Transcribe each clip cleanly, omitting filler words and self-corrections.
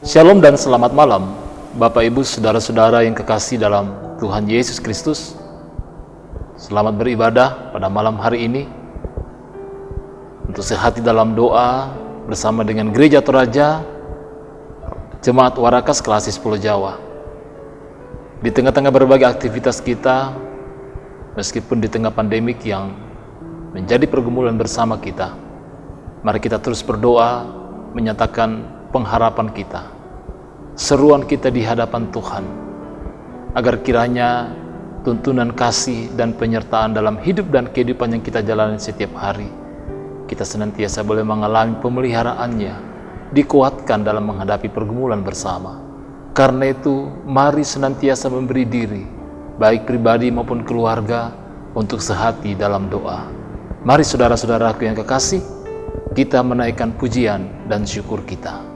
Shalom dan selamat malam, Bapak Ibu, saudara-saudara yang kekasih dalam Tuhan Yesus Kristus. Selamat beribadah pada malam hari ini. Untuk sehati dalam doa bersama dengan Gereja Toraja, Jemaat Warakas Klasis Pulau Jawa. Di tengah-tengah berbagai aktivitas kita, meskipun di tengah pandemik yang menjadi pergumulan bersama kita, mari kita terus berdoa, menyatakan pengharapan kita, seruan kita di hadapan Tuhan, agar kiranya tuntunan kasih dan penyertaan dalam hidup dan kehidupan yang kita jalani setiap hari, kita senantiasa boleh mengalami pemeliharaannya, dikuatkan dalam menghadapi pergumulan bersama. Karena itu, mari senantiasa memberi diri, baik pribadi maupun keluarga, untuk sehati dalam doa. Mari saudara-saudaraku yang kekasih, kita menaikkan pujian dan syukur kita.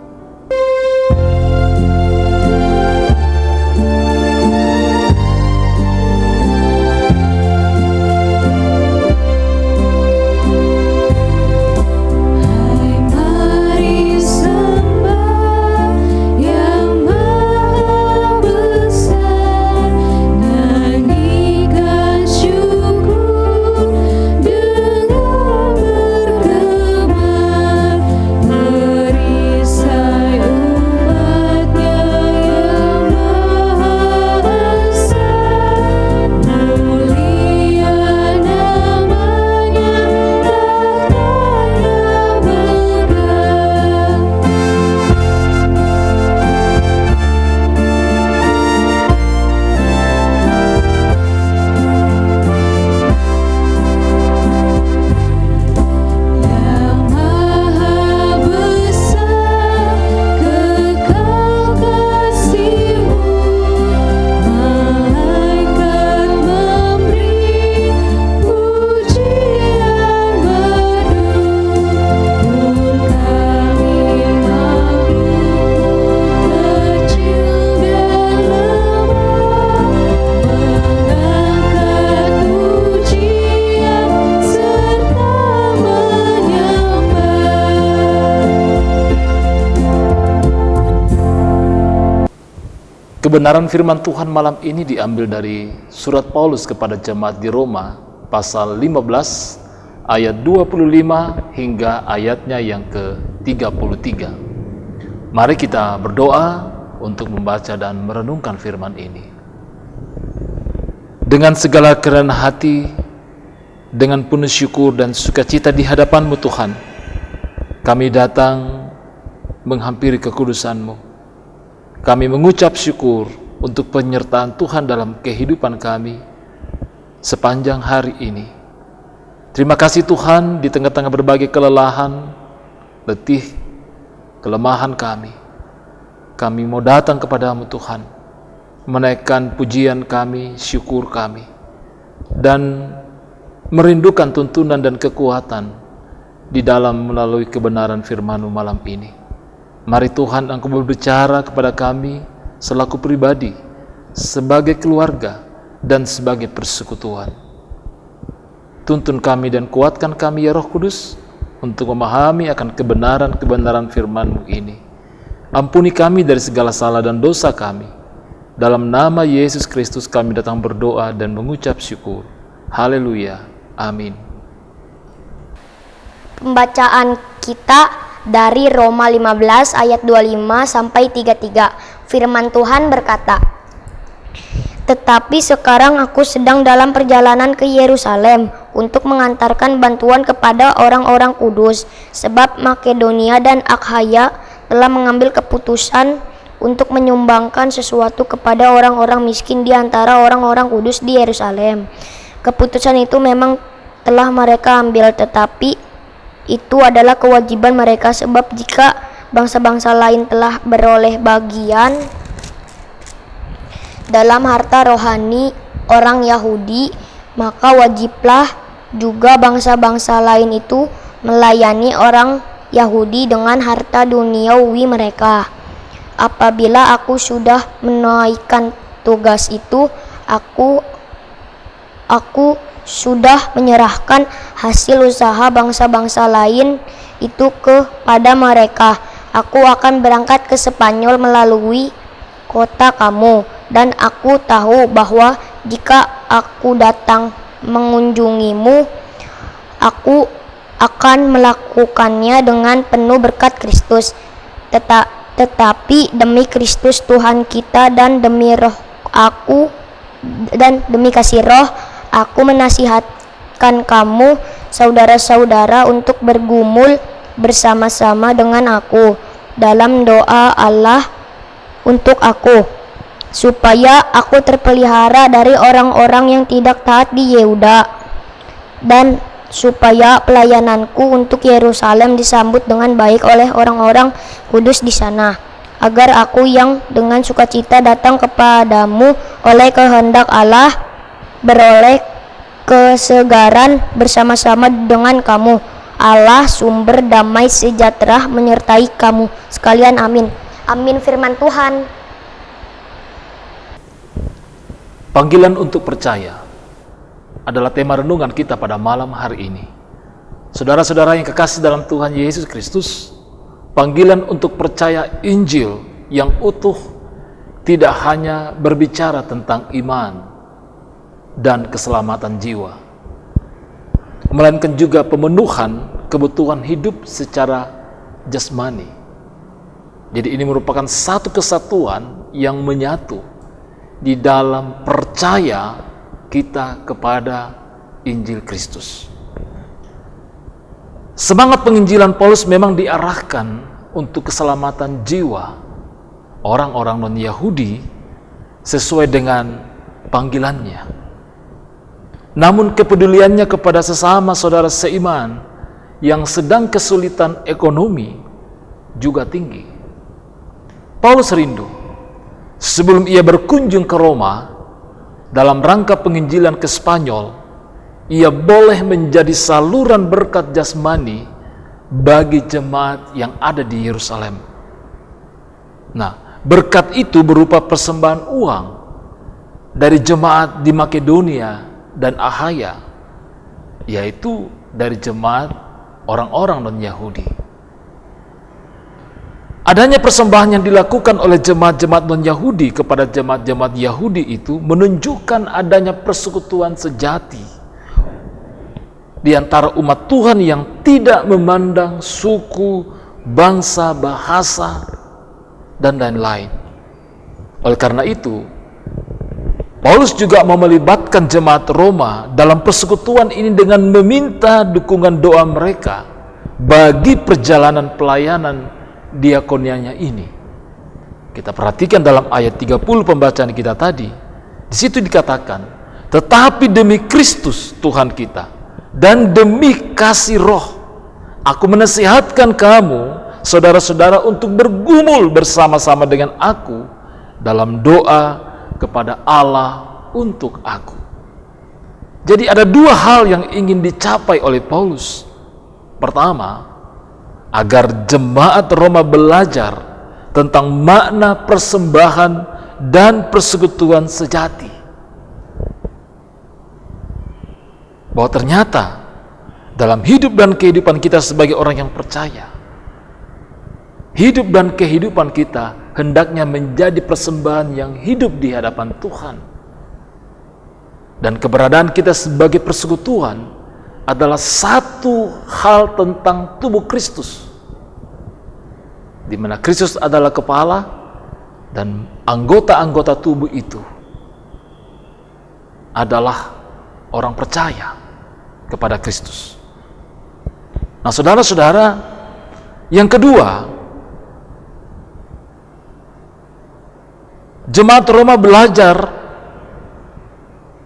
Kebenaran firman Tuhan malam ini diambil dari surat Paulus kepada jemaat di Roma, pasal 15, ayat 25 hingga ayatnya yang ke-33. Mari kita berdoa untuk membaca dan merenungkan firman ini. Dengan segala kerendahan hati, dengan penuh syukur dan sukacita di hadapan-Mu Tuhan, kami datang menghampiri kekudusan-Mu. Kami mengucap syukur untuk penyertaan Tuhan dalam kehidupan kami sepanjang hari ini. Terima kasih Tuhan, di tengah-tengah berbagai kelelahan, letih, kelemahan kami mau datang kepadamu Tuhan, menaikkan pujian kami, syukur kami, dan merindukan tuntunan dan kekuatan di dalam melalui kebenaran firman-Mu malam ini. Mari Tuhan, Engkau berbicara kepada kami selaku pribadi, sebagai keluarga, dan sebagai persekutuan. Tuntun kami dan kuatkan kami ya Roh Kudus, untuk memahami akan kebenaran-kebenaran firman-Mu ini. Ampuni kami dari segala salah dan dosa kami. Dalam nama Yesus Kristus kami datang berdoa dan mengucap syukur. Haleluya. Amin. Pembacaan kita dari Roma 15 ayat 25 sampai 33. Firman Tuhan berkata, "Tetapi sekarang aku sedang dalam perjalanan ke Yerusalem untuk mengantarkan bantuan kepada orang-orang kudus, sebab Makedonia dan Akhaya telah mengambil keputusan untuk menyumbangkan sesuatu kepada orang-orang miskin di antara orang-orang kudus di Yerusalem. Keputusan itu memang telah mereka ambil, tetapi itu adalah kewajiban mereka, sebab jika bangsa-bangsa lain telah beroleh bagian dalam harta rohani orang Yahudi, maka wajiblah juga bangsa-bangsa lain itu melayani orang Yahudi dengan harta duniawi mereka. Apabila aku sudah menunaikan tugas itu, aku sudah menyerahkan hasil usaha bangsa-bangsa lain itu kepada mereka. Aku akan berangkat ke Spanyol melalui kota kamu, dan aku tahu bahwa jika aku datang mengunjungimu, aku akan melakukannya dengan penuh berkat Kristus. Tetapi demi Kristus Tuhan kita dan demi kasih Roh, aku menasihatkan kamu saudara-saudara untuk bergumul bersama-sama dengan aku dalam doa Allah untuk aku, supaya aku terpelihara dari orang-orang yang tidak taat di Yehuda, dan supaya pelayananku untuk Yerusalem disambut dengan baik oleh orang-orang kudus di sana, agar aku yang dengan sukacita datang kepadamu oleh kehendak Allah beroleh kesegaran bersama-sama dengan kamu. Allah sumber damai sejahtera menyertai kamu sekalian. Amin. Amin firman Tuhan. Panggilan untuk percaya adalah tema renungan kita pada malam hari ini. Saudara-saudara yang kekasih dalam Tuhan Yesus Kristus, panggilan untuk percaya Injil yang utuh tidak hanya berbicara tentang iman dan keselamatan jiwa, melainkan juga pemenuhan kebutuhan hidup secara jasmani. Jadi ini merupakan satu kesatuan yang menyatu di dalam percaya kita kepada Injil Kristus. Semangat penginjilan Paulus memang diarahkan untuk keselamatan jiwa orang-orang non-Yahudi sesuai dengan panggilannya. Namun kepeduliannya kepada sesama saudara seiman yang sedang kesulitan ekonomi juga tinggi. Paulus rindu sebelum ia berkunjung ke Roma dalam rangka penginjilan ke Spanyol, ia boleh menjadi saluran berkat jasmani bagi jemaat yang ada di Yerusalem. Nah, berkat itu berupa persembahan uang dari jemaat di Makedonia dan Ahaya, yaitu dari jemaat orang-orang non-Yahudi. Adanya persembahan yang dilakukan oleh jemaat-jemaat non-Yahudi kepada jemaat-jemaat Yahudi itu menunjukkan adanya persekutuan sejati di antara umat Tuhan yang tidak memandang suku, bangsa, bahasa, dan lain-lain. Oleh karena itu, Paulus juga mau melibatkan jemaat Roma dalam persekutuan ini dengan meminta dukungan doa mereka bagi perjalanan pelayanan diakonianya ini. Kita perhatikan dalam ayat 30 pembacaan kita tadi. Di situ dikatakan, tetapi demi Kristus Tuhan kita dan demi kasih Roh, aku menasihatkan kamu saudara-saudara untuk bergumul bersama-sama dengan aku dalam doa kepada Allah untuk aku. Jadi ada dua hal yang ingin dicapai oleh Paulus. Pertama, agar jemaat Roma belajar tentang makna persembahan dan persekutuan sejati. Bahwa ternyata dalam hidup dan kehidupan kita sebagai orang yang percaya, hidup dan kehidupan kita hendaknya menjadi persembahan yang hidup di hadapan Tuhan. Dan keberadaan kita sebagai persekutuan adalah satu hal tentang tubuh Kristus, di mana Kristus adalah kepala dan anggota-anggota tubuh itu adalah orang percaya kepada Kristus. Nah, saudara-saudara, yang kedua, jemaat Roma belajar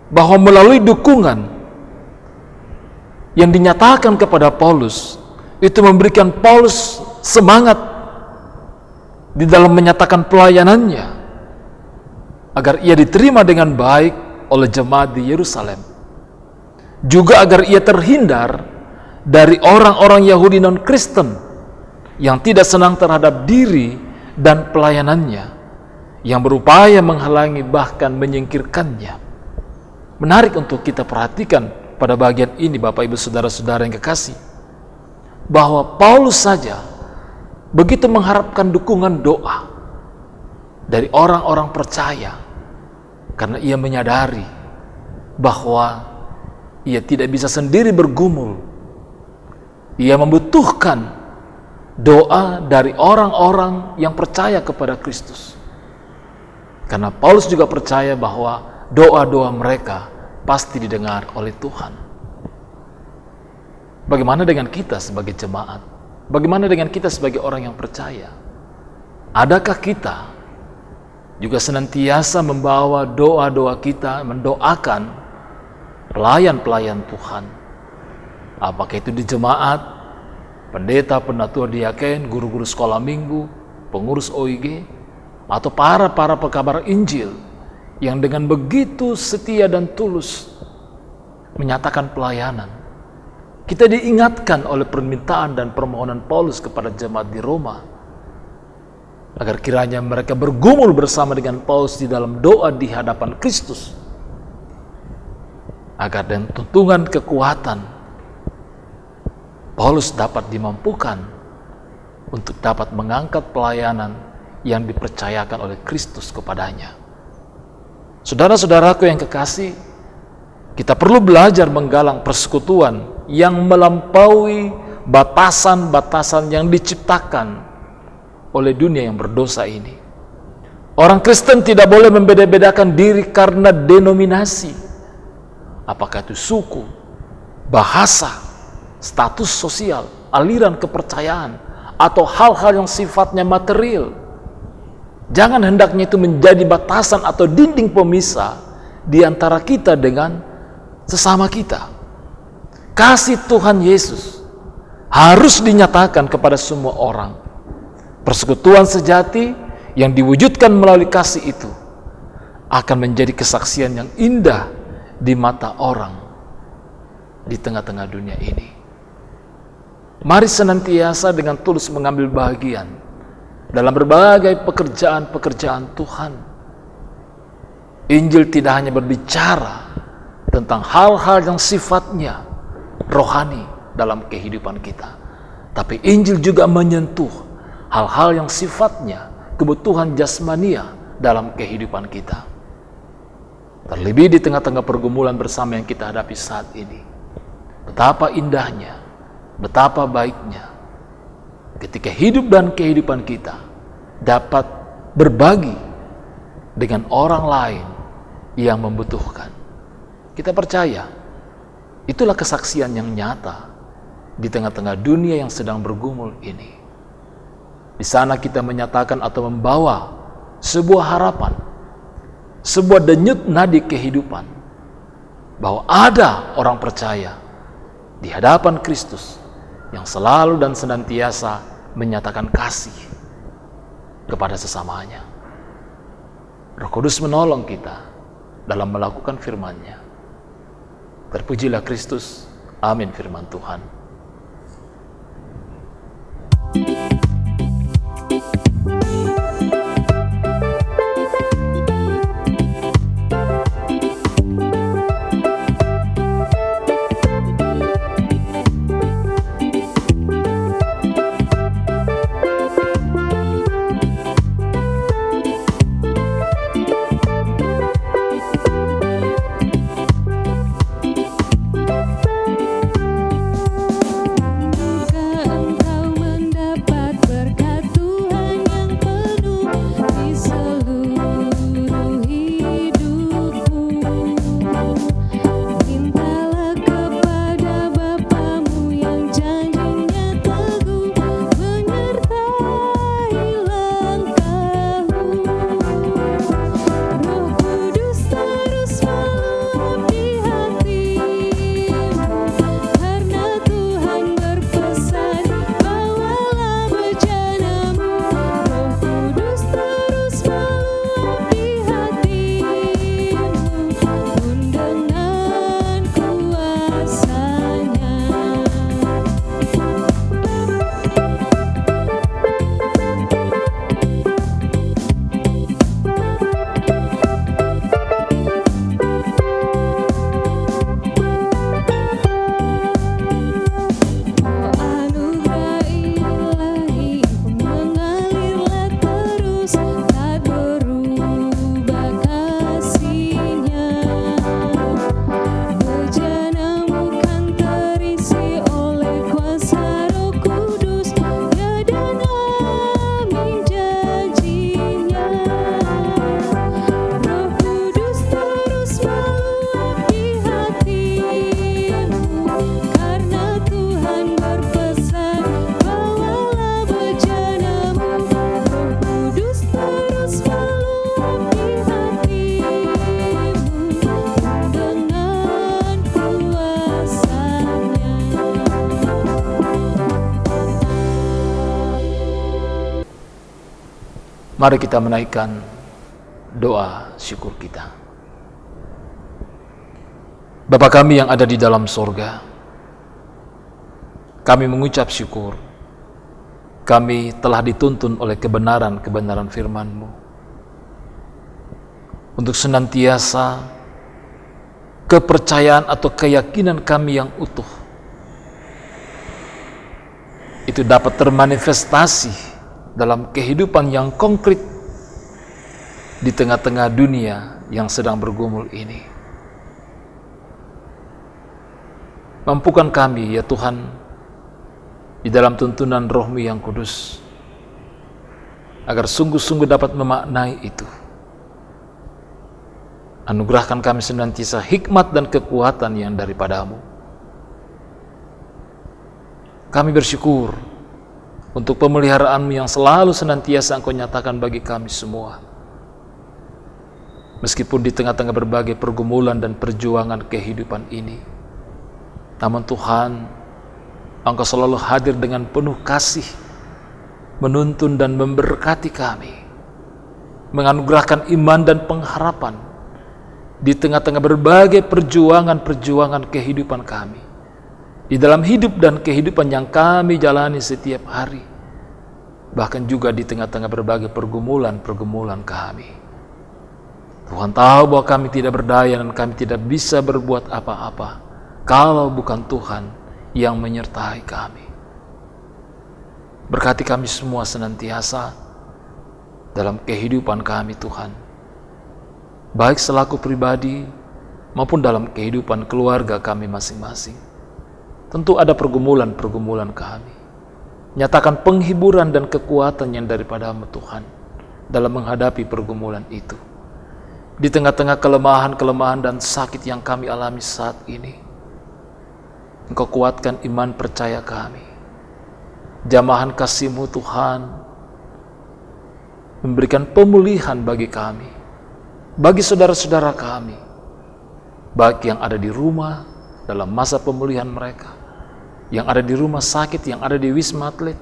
bahwa melalui dukungan yang dinyatakan kepada Paulus, itu memberikan Paulus semangat di dalam menyatakan pelayanannya, agar ia diterima dengan baik oleh jemaat di Yerusalem. Juga agar ia terhindar dari orang-orang Yahudi non-Kristen yang tidak senang terhadap diri dan pelayanannya, yang berupaya menghalangi bahkan menyingkirkannya. Menarik untuk kita perhatikan pada bagian ini, Bapak Ibu Saudara-saudara yang kekasih, bahwa Paulus saja begitu mengharapkan dukungan doa dari orang-orang percaya, karena ia menyadari bahwa ia tidak bisa sendiri bergumul. Ia membutuhkan doa dari orang-orang yang percaya kepada Kristus. Karena Paulus juga percaya bahwa doa-doa mereka pasti didengar oleh Tuhan. Bagaimana dengan kita sebagai jemaat? Bagaimana dengan kita sebagai orang yang percaya? Adakah kita juga senantiasa membawa doa-doa kita, mendoakan pelayan-pelayan Tuhan? Apakah itu di jemaat, pendeta, penatua diaken, guru-guru sekolah minggu, pengurus OIG, atau para pekabar Injil yang dengan begitu setia dan tulus menyatakan pelayanan. Kita diingatkan oleh permintaan dan permohonan Paulus kepada jemaat di Roma, agar kiranya mereka bergumul bersama dengan Paulus di dalam doa di hadapan Kristus, agar dengan tuntunan kekuatan Paulus dapat dimampukan untuk dapat mengangkat pelayanan yang dipercayakan oleh Kristus kepadanya. Saudara-saudaraku yang kekasih, kita perlu belajar menggalang persekutuan yang melampaui batasan-batasan yang diciptakan oleh dunia yang berdosa ini. Orang Kristen tidak boleh membeda-bedakan diri karena denominasi, apakah itu suku, bahasa, status sosial, aliran kepercayaan, atau hal-hal yang sifatnya material. Jangan hendaknya itu menjadi batasan atau dinding pemisah di antara kita dengan sesama kita. Kasih Tuhan Yesus harus dinyatakan kepada semua orang. Persekutuan sejati yang diwujudkan melalui kasih itu akan menjadi kesaksian yang indah di mata orang di tengah-tengah dunia ini. Mari senantiasa dengan tulus mengambil bagian dalam berbagai pekerjaan-pekerjaan Tuhan. Injil tidak hanya berbicara tentang hal-hal yang sifatnya rohani dalam kehidupan kita, tapi Injil juga menyentuh hal-hal yang sifatnya kebutuhan jasmania dalam kehidupan kita. Terlebih di tengah-tengah pergumulan bersama yang kita hadapi saat ini. Betapa indahnya, betapa baiknya ketika hidup dan kehidupan kita dapat berbagi dengan orang lain yang membutuhkan. Kita percaya itulah kesaksian yang nyata di tengah-tengah dunia yang sedang bergumul ini. Di sana kita menyatakan atau membawa sebuah harapan, sebuah denyut nadi kehidupan, bahwa ada orang percaya di hadapan Kristus yang selalu dan senantiasa menyatakan kasih kepada sesamanya. Roh Kudus menolong kita dalam melakukan firman-Nya. Terpujilah Kristus. Amin firman Tuhan. Mari kita menaikkan doa syukur kita. Bapa kami yang ada di dalam sorga, kami mengucap syukur. Kami telah dituntun oleh kebenaran-kebenaran firman-Mu untuk senantiasa kepercayaan atau keyakinan kami yang utuh itu dapat termanifestasi dalam kehidupan yang konkret di tengah-tengah dunia yang sedang bergumul ini. Mampukan kami ya Tuhan di dalam tuntunan Roh-Mu yang kudus agar sungguh-sungguh dapat memaknai itu. Anugerahkan kami senantiasa hikmat dan kekuatan yang daripada-Mu. Kami bersyukur untuk pemeliharaan-Mu yang selalu senantiasa Engkau nyatakan bagi kami semua. Meskipun di tengah-tengah berbagai pergumulan dan perjuangan kehidupan ini, namun Tuhan, Engkau selalu hadir dengan penuh kasih, menuntun dan memberkati kami, menganugerahkan iman dan pengharapan di tengah-tengah berbagai perjuangan-perjuangan kehidupan kami, di dalam hidup dan kehidupan yang kami jalani setiap hari, bahkan juga di tengah-tengah berbagai pergumulan-pergumulan kami. Tuhan tahu bahwa kami tidak berdaya dan kami tidak bisa berbuat apa-apa kalau bukan Tuhan yang menyertai kami. Berkati kami semua senantiasa dalam kehidupan kami Tuhan, baik selaku pribadi maupun dalam kehidupan keluarga kami masing-masing. Tentu ada pergumulan-pergumulan kami. Nyatakan penghiburan dan kekuatan yang daripada-Mu Tuhan dalam menghadapi pergumulan itu. Di tengah-tengah kelemahan-kelemahan dan sakit yang kami alami saat ini, Engkau kuatkan iman percaya kami. Jamahan kasih-Mu Tuhan memberikan pemulihan bagi kami, bagi saudara-saudara kami, baik yang ada di rumah dalam masa pemulihan mereka, yang ada di rumah sakit, yang ada di Wisma Atlet,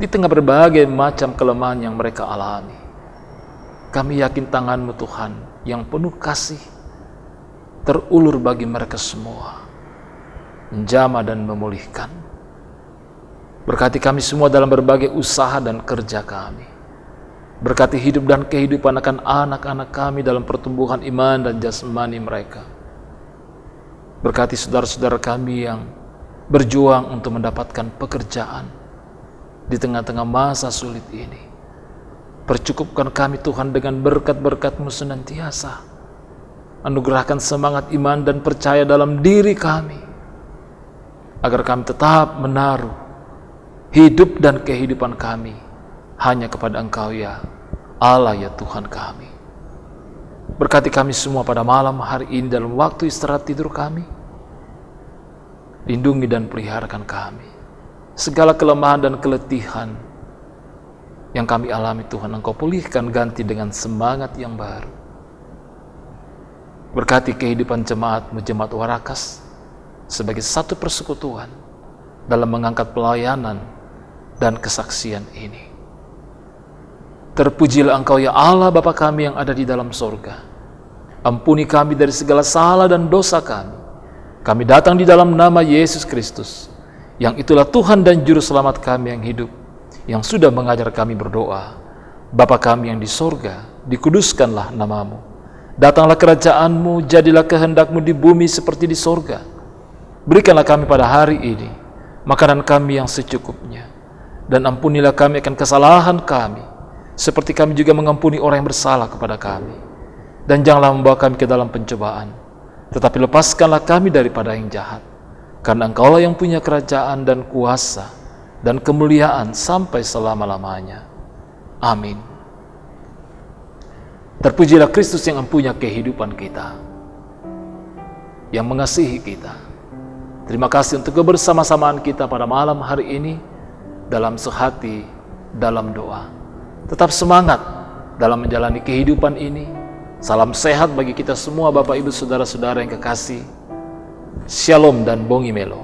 di tengah berbagai macam kelemahan yang mereka alami. Kami yakin tangan-Mu Tuhan yang penuh kasih terulur bagi mereka semua, menjamah dan memulihkan. Berkati kami semua dalam berbagai usaha dan kerja kami. Berkati hidup dan kehidupan akan anak-anak kami dalam pertumbuhan iman dan jasmani mereka. Berkati saudara-saudara kami yang berjuang untuk mendapatkan pekerjaan di tengah-tengah masa sulit ini. Percukupkan kami Tuhan dengan berkat-berkat-Mu senantiasa. Anugerahkan semangat iman dan percaya dalam diri kami, agar kami tetap menaruh hidup dan kehidupan kami hanya kepada Engkau ya Allah ya Tuhan kami. Berkati kami semua pada malam hari ini dalam waktu istirahat tidur kami. Lindungi dan peliharakan kami. Segala kelemahan dan keletihan yang kami alami Tuhan, Engkau pulihkan ganti dengan semangat yang baru. Berkati kehidupan jemaat-Mu, Jemaat Warakas, sebagai satu persekutuan dalam mengangkat pelayanan dan kesaksian ini. Terpujilah Engkau ya Allah Bapa kami yang ada di dalam sorga. Ampuni kami dari segala salah dan dosa kami. Kami datang di dalam nama Yesus Kristus, yang itulah Tuhan dan Juru Selamat kami yang hidup, yang sudah mengajar kami berdoa. Bapa kami yang di sorga, dikuduskanlah nama-Mu. Datanglah kerajaan-Mu, jadilah kehendak-Mu di bumi seperti di sorga. Berikanlah kami pada hari ini makanan kami yang secukupnya, dan ampunilah kami akan kesalahan kami, seperti kami juga mengampuni orang yang bersalah kepada kami. Dan janganlah membawa kami ke dalam pencobaan, tetapi lepaskanlah kami daripada yang jahat. Karena Engkaulah yang punya kerajaan dan kuasa dan kemuliaan sampai selama-lamanya. Amin. Terpujilah Kristus yang mempunyai kehidupan kita, yang mengasihi kita. Terima kasih untuk kebersama-samaan kita pada malam hari ini dalam sehati, dalam doa. Tetap semangat dalam menjalani kehidupan ini. Salam sehat bagi kita semua Bapak Ibu Saudara-saudara yang kekasih. Shalom dan Bongi Melo.